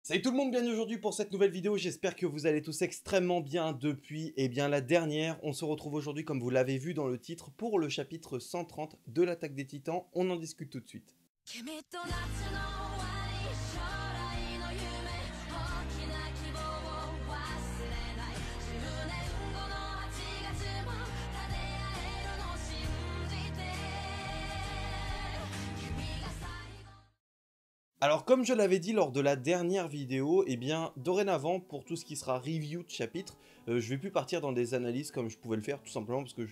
Salut tout le monde, bienvenue aujourd'hui pour cette nouvelle vidéo, j'espère que vous allez tous extrêmement bien depuis la dernière. On se retrouve aujourd'hui comme vous l'avez vu dans le titre pour le chapitre 130 de l'attaque des titans, on en discute tout de suite. 君と夏の終わり将来の夢大きな希望を忘れない10年後の8月も立て合えるの信じて君が最後 Alors comme je l'avais dit lors de la dernière vidéo, dorénavant pour tout ce qui sera review de chapitre, je vais plus partir dans des analyses comme je pouvais le faire tout simplement parce que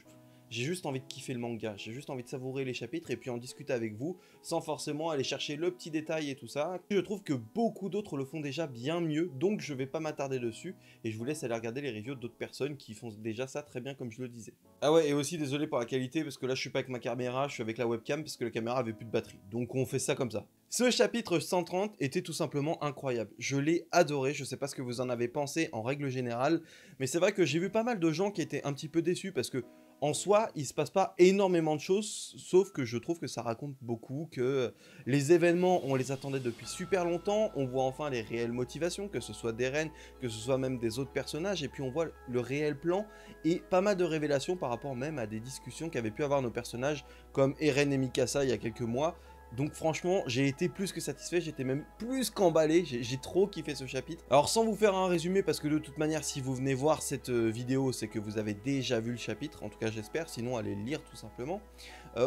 j'ai juste envie de kiffer le manga, j'ai juste envie de savourer les chapitres et puis en discuter avec vous, sans forcément aller chercher le petit détail et tout ça. Je trouve que beaucoup d'autres le font déjà bien mieux, donc je vais pas m'attarder dessus, et je vous laisse aller regarder les reviews d'autres personnes qui font déjà ça très bien comme je le disais. Ah ouais, et aussi désolé pour la qualité, parce que là je suis pas avec ma caméra, je suis avec la webcam, parce que la caméra avait plus de batterie, donc on fait ça comme ça. Ce chapitre 130 était tout simplement incroyable, je l'ai adoré, je sais pas ce que vous en avez pensé en règle générale, mais c'est vrai que j'ai vu pas mal de gens qui étaient un petit peu déçus, parce que en soi, il se passe pas énormément de choses, sauf que je trouve que ça raconte beaucoup, que les événements, on les attendait depuis super longtemps, on voit enfin les réelles motivations, que ce soit d'Eren, que ce soit même des autres personnages, et puis on voit le réel plan, et pas mal de révélations par rapport même à des discussions qu'avaient pu avoir nos personnages, comme Eren et Mikasa il y a quelques mois. Donc franchement, j'ai été plus que satisfait, j'étais même plus qu'emballé, j'ai trop kiffé ce chapitre. Alors sans vous faire un résumé, parce que de toute manière, si vous venez voir cette vidéo, c'est que vous avez déjà vu le chapitre, en tout cas j'espère, sinon allez le lire tout simplement.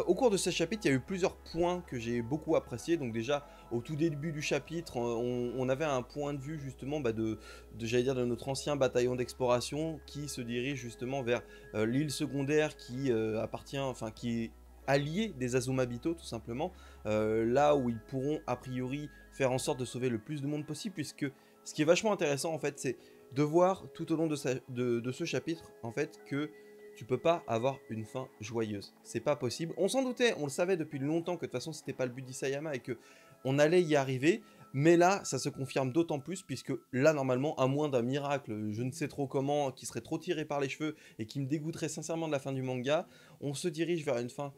Au cours de ce chapitre, il y a eu plusieurs points que j'ai beaucoup appréciés. Donc déjà, au tout début du chapitre, on avait un point de vue justement j'allais dire, de notre ancien bataillon d'exploration qui se dirige justement vers l'île secondaire qui appartient, enfin qui est allié des Azumabito tout simplement, là où ils pourront a priori faire en sorte de sauver le plus de monde possible, puisque ce qui est vachement intéressant en fait, c'est de voir tout au long de ce chapitre en fait que tu peux pas avoir une fin joyeuse, c'est pas possible. On s'en doutait, on le savait depuis longtemps que de toute façon c'était pas le but d'Isayama et que on allait y arriver, mais là ça se confirme d'autant plus puisque là normalement, à moins d'un miracle, je ne sais trop comment, qui serait trop tiré par les cheveux et qui me dégoûterait sincèrement de la fin du manga, on se dirige vers une fin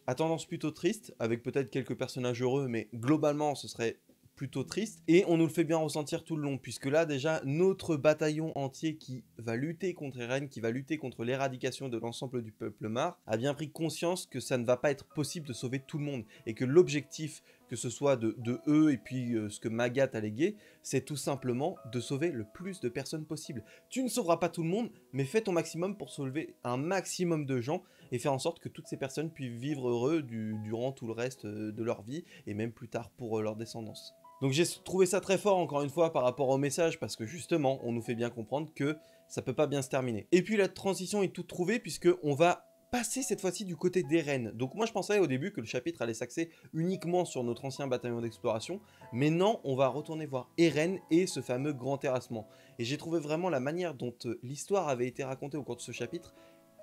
à tendance plutôt triste, avec peut-être quelques personnages heureux, mais globalement ce serait plutôt triste, et on nous le fait bien ressentir tout le long, puisque là déjà notre bataillon entier qui va lutter contre Eren, qui va lutter contre l'éradication de l'ensemble du peuple Mar, a bien pris conscience que ça ne va pas être possible de sauver tout le monde, et que l'objectif, que ce soit de eux et puis ce que Magat a légué, c'est tout simplement de sauver le plus de personnes possible. Tu ne sauveras pas tout le monde, mais fais ton maximum pour sauver un maximum de gens, et faire en sorte que toutes ces personnes puissent vivre heureux durant tout le reste de leur vie, et même plus tard pour leur descendance. Donc j'ai trouvé ça très fort encore une fois par rapport au message, parce que justement on nous fait bien comprendre que ça peut pas bien se terminer. Et puis la transition est toute trouvée puisque on va passer cette fois-ci du côté d'Eren. Donc moi je pensais au début que le chapitre allait s'axer uniquement sur notre ancien bataillon d'exploration, mais non, on va retourner voir Eren et ce fameux grand terrassement. Et j'ai trouvé vraiment la manière dont l'histoire avait été racontée au cours de ce chapitre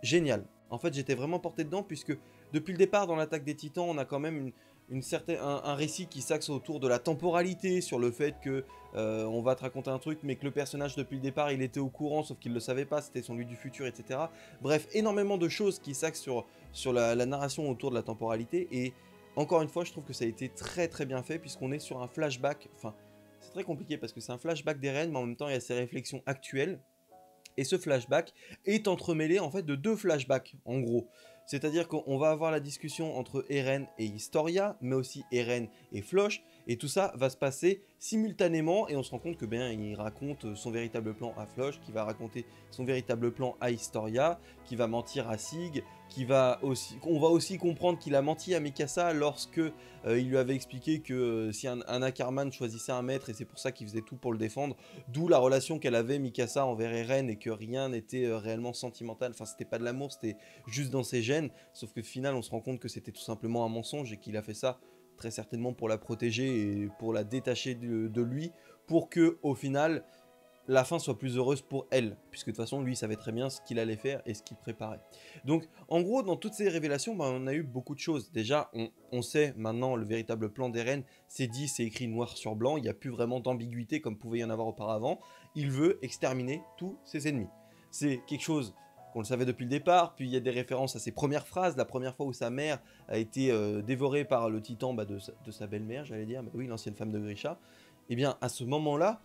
génial. En fait, j'étais vraiment porté dedans puisque depuis le départ dans l'attaque des titans, on a quand même un récit qui s'axe autour de la temporalité, sur le fait que on va te raconter un truc, mais que le personnage depuis le départ, il était au courant, sauf qu'il ne le savait pas, c'était son lui du futur, etc. Bref, énormément de choses qui s'axent sur la narration autour de la temporalité, et encore une fois, je trouve que ça a été très très bien fait, puisqu'on est sur un flashback, enfin, c'est très compliqué parce que c'est un flashback d'Eren, mais en même temps, il y a ses réflexions actuelles. Et ce flashback est entremêlé en fait de deux flashbacks en gros. C'est-à-dire qu'on va avoir la discussion entre Eren et Historia, mais aussi Eren et Floch, et tout ça va se passer simultanément, et on se rend compte que il raconte son véritable plan à Floch, qui va raconter son véritable plan à Historia, qui va mentir à Sig, on va aussi comprendre qu'il a menti à Mikasa lorsque il lui avait expliqué que si un Ackerman choisissait un maître, et c'est pour ça qu'il faisait tout pour le défendre, d'où la relation qu'elle avait Mikasa envers Eren, et que rien n'était réellement sentimental, enfin c'était pas de l'amour, c'était juste dans ses gènes, sauf que au final on se rend compte que c'était tout simplement un mensonge et qu'il a fait ça très certainement pour la protéger et pour la détacher de lui, pour que au final la fin soit plus heureuse pour elle, puisque de toute façon lui il savait très bien ce qu'il allait faire et ce qu'il préparait. Donc en gros dans toutes ces révélations, on a eu beaucoup de choses. Déjà on sait maintenant le véritable plan d'Eren, c'est dit, c'est écrit noir sur blanc, il n'y a plus vraiment d'ambiguïté comme pouvait y en avoir auparavant, il veut exterminer tous ses ennemis. C'est quelque chose qu'on le savait depuis le départ, puis il y a des références à ses premières phrases, la première fois où sa mère a été dévorée par le titan de sa belle-mère, j'allais dire, oui, l'ancienne femme de Grisha. Et bien à ce moment-là,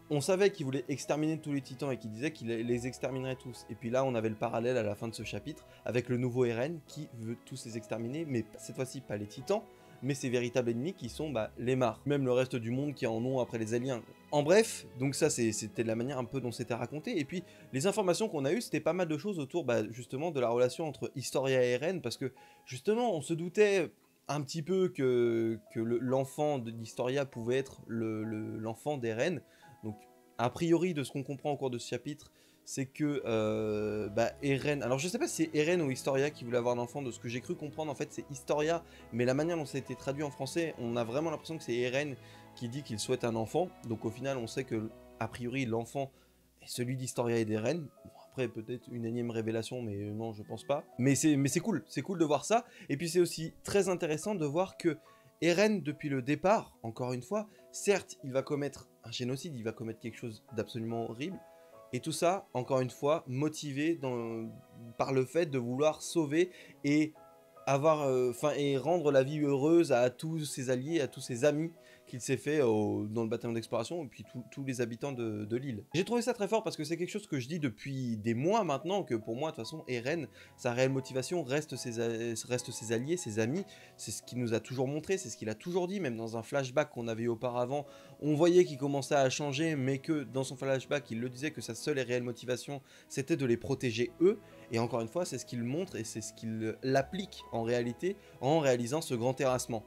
on savait qu'il voulait exterminer tous les titans et qu'il disait qu'il les exterminerait tous. Et puis là, on avait le parallèle à la fin de ce chapitre avec le nouveau Eren qui veut tous les exterminer, mais cette fois-ci pas les titans, mais ses véritables ennemis qui sont les Mars, même le reste du monde qui en ont après les aliens. En bref, donc ça c'était la manière un peu dont c'était raconté, et puis les informations qu'on a eues, c'était pas mal de choses autour justement de la relation entre Historia et Eren, parce que justement on se doutait un petit peu que l'enfant d'Historia pouvait être l'enfant d'Eren. Donc, a priori, de ce qu'on comprend au cours de ce chapitre, c'est que Eren... Alors, je sais pas si c'est Eren ou Historia qui voulait avoir un enfant. De ce que j'ai cru comprendre, en fait, c'est Historia. Mais la manière dont ça a été traduit en français, on a vraiment l'impression que c'est Eren qui dit qu'il souhaite un enfant. Donc, au final, on sait que, a priori, l'enfant est celui d'Historia et d'Eren. Bon, après, peut-être une énième révélation, mais non, je pense pas. Mais c'est cool de voir ça. Et puis, c'est aussi très intéressant de voir que Eren, depuis le départ, encore une fois, certes, il va commettre un génocide, il va commettre quelque chose d'absolument horrible, et tout ça, encore une fois, motivé par le fait de vouloir sauver et et rendre la vie heureuse à tous ses alliés, à tous ses amis qu'il s'est fait dans le bataillon d'exploration, et puis tous les habitants de l'île. J'ai trouvé ça très fort parce que c'est quelque chose que je dis depuis des mois maintenant, que pour moi, de toute façon, Eren, sa réelle motivation reste ses alliés, ses amis. C'est ce qu'il nous a toujours montré, c'est ce qu'il a toujours dit, même dans un flashback qu'on avait eu auparavant, on voyait qu'il commençait à changer, mais que dans son flashback, il le disait que sa seule et réelle motivation, c'était de les protéger eux. Et encore une fois, c'est ce qu'il montre et c'est ce qu'il applique en réalité en réalisant ce grand terrassement.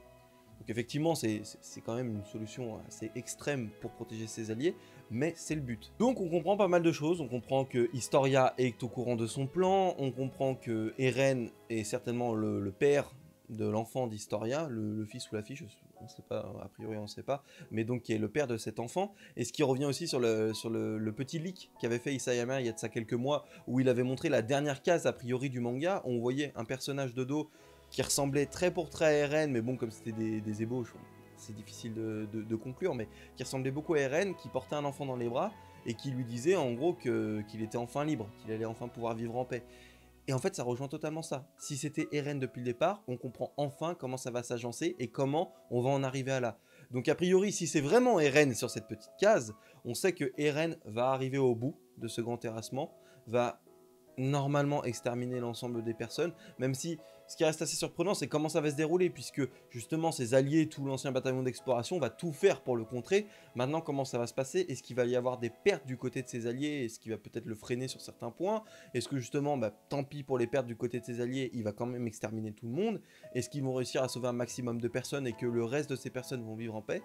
Donc effectivement, c'est quand même une solution assez extrême pour protéger ses alliés, mais c'est le but. Donc on comprend pas mal de choses, on comprend que Historia est au courant de son plan, on comprend que Eren est certainement le père de l'enfant d'Historia, le fils ou la fille, on ne sait pas, a priori on ne sait pas, mais donc qui est le père de cet enfant, et ce qui revient aussi sur le petit leak qu'avait fait Isayama il y a de ça quelques mois, où il avait montré la dernière case a priori du manga, où on voyait un personnage de dos qui ressemblait trait pour trait à Eren, mais bon, comme c'était des ébauches, c'est difficile de conclure, mais qui ressemblait beaucoup à Eren, qui portait un enfant dans les bras, et qui lui disait en gros qu'il était enfin libre, qu'il allait enfin pouvoir vivre en paix. Et en fait, ça rejoint totalement ça. Si c'était Eren depuis le départ, on comprend enfin comment ça va s'agencer et comment on va en arriver à là. Donc a priori, si c'est vraiment Eren sur cette petite case, on sait que Eren va arriver au bout de ce grand terrassement, va normalement exterminer l'ensemble des personnes, même si ce qui reste assez surprenant, c'est comment ça va se dérouler, puisque justement ses alliés, tout l'ancien bataillon d'exploration va tout faire pour le contrer. Maintenant, comment ça va se passer? Est-ce qu'il va y avoir des pertes du côté de ses alliés? Est-ce qu'il va peut-être le freiner sur certains points? Est-ce que justement, tant pis pour les pertes du côté de ses alliés, il va quand même exterminer tout le monde? Est-ce qu'ils vont réussir à sauver un maximum de personnes et que le reste de ces personnes vont vivre en paix?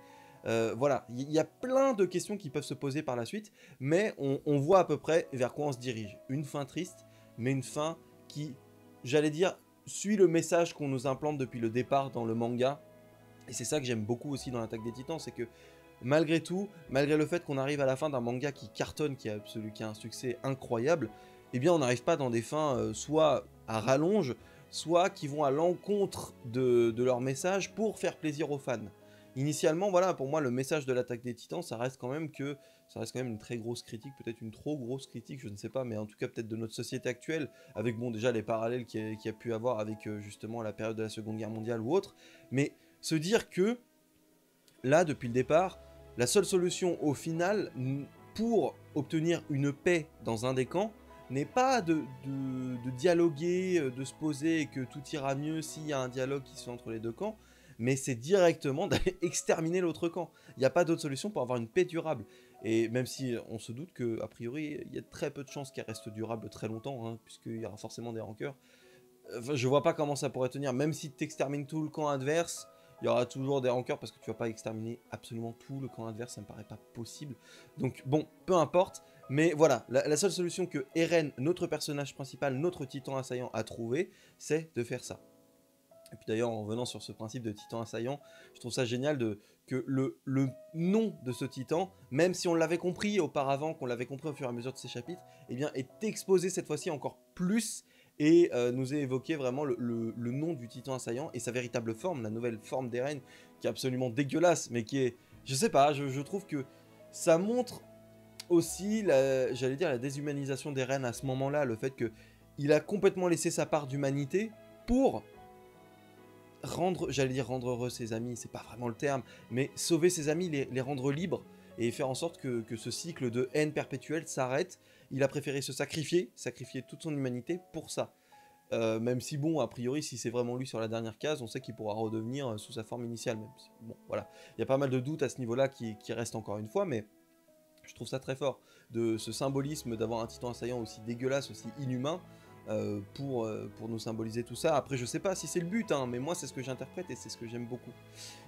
Voilà, il y a plein de questions qui peuvent se poser par la suite, mais on voit à peu près vers quoi on se dirige. Une fin triste, mais une fin qui, j'allais dire, suit le message qu'on nous implante depuis le départ dans le manga. Et c'est ça que j'aime beaucoup aussi dans l'Attaque des Titans, c'est que malgré tout, malgré le fait qu'on arrive à la fin d'un manga qui cartonne, qui a un succès incroyable, eh bien on n'arrive pas dans des fins soit à rallonge, soit qui vont à l'encontre de leur message pour faire plaisir aux fans. Initialement, voilà, pour moi, le message de l'Attaque des Titans, ça reste quand même une très grosse critique, peut-être une trop grosse critique, je ne sais pas, mais en tout cas peut-être de notre société actuelle, avec bon déjà les parallèles qu'il y a pu avoir avec justement la période de la Seconde Guerre mondiale ou autre, mais se dire que là, depuis le départ, la seule solution au final pour obtenir une paix dans un des camps n'est pas de dialoguer, de se poser et que tout ira mieux s'il y a un dialogue qui se fait entre les deux camps, mais c'est directement d'aller exterminer l'autre camp. Il n'y a pas d'autre solution pour avoir une paix durable. Et même si on se doute qu'a priori, il y a très peu de chances qu'elle reste durable très longtemps, hein, puisqu'il y aura forcément des rancœurs. Enfin, je vois pas comment ça pourrait tenir. Même si tu extermines tout le camp adverse, il y aura toujours des rancœurs parce que tu vas pas exterminer absolument tout le camp adverse, ça me paraît pas possible. Donc bon, peu importe. Mais voilà, la seule solution que Eren, notre personnage principal, notre titan assaillant, a trouvé, c'est de faire ça. Et puis d'ailleurs, en revenant sur ce principe de titan assaillant, je trouve ça génial que le nom de ce titan, même si on l'avait compris auparavant, qu'on l'avait compris au fur et à mesure de ces chapitres, eh bien, est exposé cette fois-ci encore plus et nous est évoqué vraiment le nom du titan assaillant et sa véritable forme, la nouvelle forme d'Eren, qui est absolument dégueulasse, mais qui est, je sais pas, je trouve que ça montre aussi, j'allais dire, la déshumanisation d'Eren à ce moment-là, le fait qu'il a complètement laissé sa part d'humanité pour rendre heureux ses amis, c'est pas vraiment le terme, mais sauver ses amis, les rendre libres, et faire en sorte que ce cycle de haine perpétuelle s'arrête. Il a préféré se sacrifier toute son humanité pour ça. Même si bon, a priori, si c'est vraiment lui sur la dernière case, on sait qu'il pourra redevenir sous sa forme initiale. Même si, bon, voilà, il y a pas mal de doutes à ce niveau-là qui restent encore une fois, mais je trouve ça très fort, de ce symbolisme d'avoir un titan assaillant aussi dégueulasse, aussi inhumain, pour nous symboliser tout ça. Après, je sais pas si c'est le but, hein, mais moi c'est ce que j'interprète et c'est ce que j'aime beaucoup.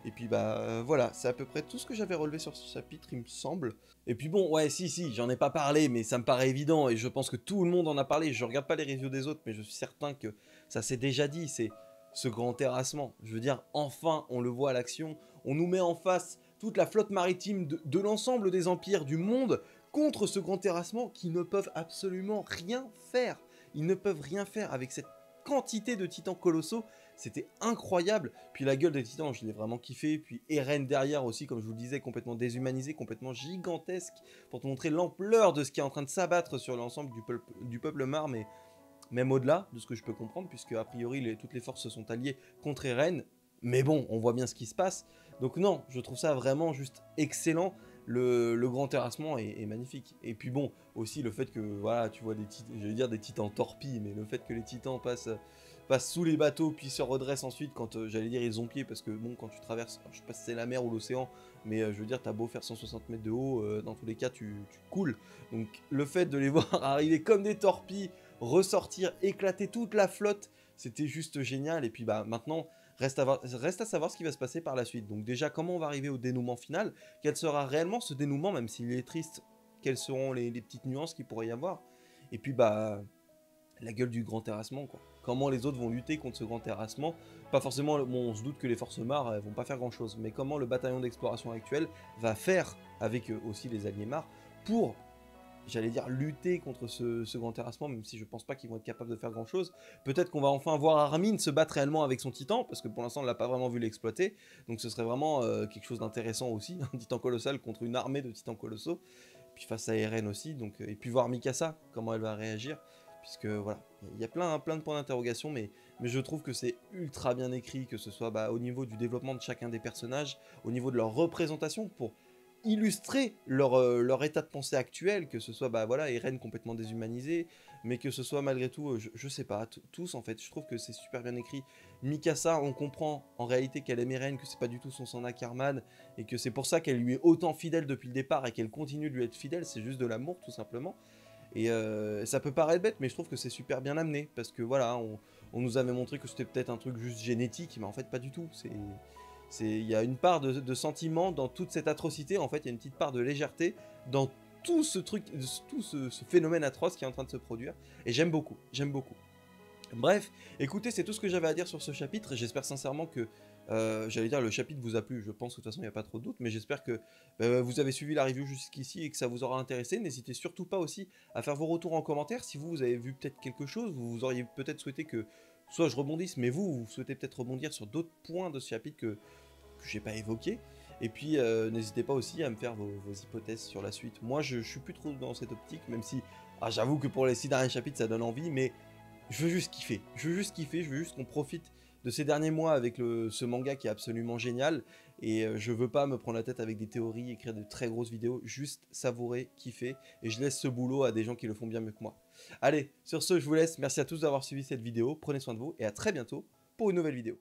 Et puis bah voilà, c'est à peu près tout ce que j'avais relevé sur ce chapitre, il me semble. Et puis bon, ouais, si, j'en ai pas parlé, mais ça me paraît évident, et je pense que tout le monde en a parlé. Je regarde pas les reviews des autres, mais je suis certain que ça s'est déjà dit, c'est ce grand terrassement. Je veux dire, enfin, on le voit à l'action, on nous met en face toute la flotte maritime de l'ensemble des empires du monde contre ce grand terrassement qui ne peuvent absolument rien faire. Ils ne peuvent rien faire avec cette quantité de titans colossaux. C'était incroyable. Puis la gueule des titans, je l'ai vraiment kiffé. Puis Eren derrière aussi, comme je vous le disais, complètement déshumanisé, complètement gigantesque, pour te montrer l'ampleur de ce qui est en train de s'abattre sur l'ensemble du peuple Mar, mais même au-delà de ce que je peux comprendre, puisque a priori toutes les forces se sont alliées contre Eren. Mais bon, on voit bien ce qui se passe. Donc non, je trouve ça vraiment juste excellent. Le grand terrassement est magnifique. Et puis bon, aussi le fait que, voilà, tu vois des titans torpilles, mais le fait que les titans passent sous les bateaux, puis se redressent ensuite quand, j'allais dire, ils ont pied, parce que bon, quand tu traverses, je sais pas si c'est la mer ou l'océan, mais je veux dire, t'as beau faire 160 mètres de haut, dans tous les cas, tu coules. Donc le fait de les voir arriver comme des torpilles, ressortir, éclater toute la flotte, c'était juste génial. Et puis bah maintenant, reste à savoir ce qui va se passer par la suite. Donc déjà, comment on va arriver au dénouement final? Quel sera réellement ce dénouement, même s'il est triste? Quelles seront les petites nuances qu'il pourrait y avoir? Et puis bah, la gueule du grand terrassement, quoi. Comment les autres vont lutter contre ce grand terrassement? Pas forcément, bon, on se doute que les forces Mar vont pas faire grand chose, mais comment le bataillon d'exploration actuel va faire avec aussi les alliés Mar pour, j'allais dire, lutter contre ce grand terrassement, même si je pense pas qu'ils vont être capables de faire grand chose. Peut-être qu'on va enfin voir Armin se battre réellement avec son titan, parce que pour l'instant on l'a pas vraiment vu l'exploiter, donc ce serait vraiment quelque chose d'intéressant aussi, un titan colossal contre une armée de titans colossaux, puis face à Eren aussi, donc, et puis voir Mikasa, comment elle va réagir, puisque voilà, il y a plein de points d'interrogation, mais je trouve que c'est ultra bien écrit, que ce soit au niveau du développement de chacun des personnages, au niveau de leur représentation, pour illustrer leur état de pensée actuel, que ce soit voilà, Eren complètement déshumanisé, mais que ce soit malgré tout, je sais pas, tous en fait, je trouve que c'est super bien écrit. Mikasa, on comprend en réalité qu'elle aime Eren, que c'est pas du tout son sang Ackerman, et que c'est pour ça qu'elle lui est autant fidèle depuis le départ, et qu'elle continue de lui être fidèle, c'est juste de l'amour tout simplement. Et ça peut paraître bête, mais je trouve que c'est super bien amené, parce que voilà, on nous avait montré que c'était peut-être un truc juste génétique, mais en fait pas du tout, il y a une part de sentiment dans toute cette atrocité, en fait il y a une petite part de légèreté dans tout ce truc, tout ce phénomène atroce qui est en train de se produire, et j'aime beaucoup, j'aime beaucoup. Bref, écoutez, c'est tout ce que j'avais à dire sur ce chapitre, et j'espère sincèrement que, j'allais dire, le chapitre vous a plu. Je pense que de toute façon il n'y a pas trop de doute, mais j'espère que vous avez suivi la review jusqu'ici et que ça vous aura intéressé. N'hésitez surtout pas aussi à faire vos retours en commentaire, si vous avez vu peut-être quelque chose, vous auriez peut-être souhaité que soit je rebondisse, mais vous souhaitez peut-être rebondir sur d'autres points de ce chapitre que j'ai pas évoqué. Et puis n'hésitez pas aussi à me faire vos hypothèses sur la suite. Moi je suis plus trop dans cette optique, même si j'avoue que pour les 6 derniers chapitres ça donne envie, mais je veux juste kiffer, je veux juste qu'on profite de ces derniers mois avec ce manga qui est absolument génial, et je veux pas me prendre la tête avec des théories, écrire de très grosses vidéos, juste savourer, kiffer, et je laisse ce boulot à des gens qui le font bien mieux que moi. Allez, sur ce je vous laisse, merci à tous d'avoir suivi cette vidéo, prenez soin de vous, et à très bientôt pour une nouvelle vidéo.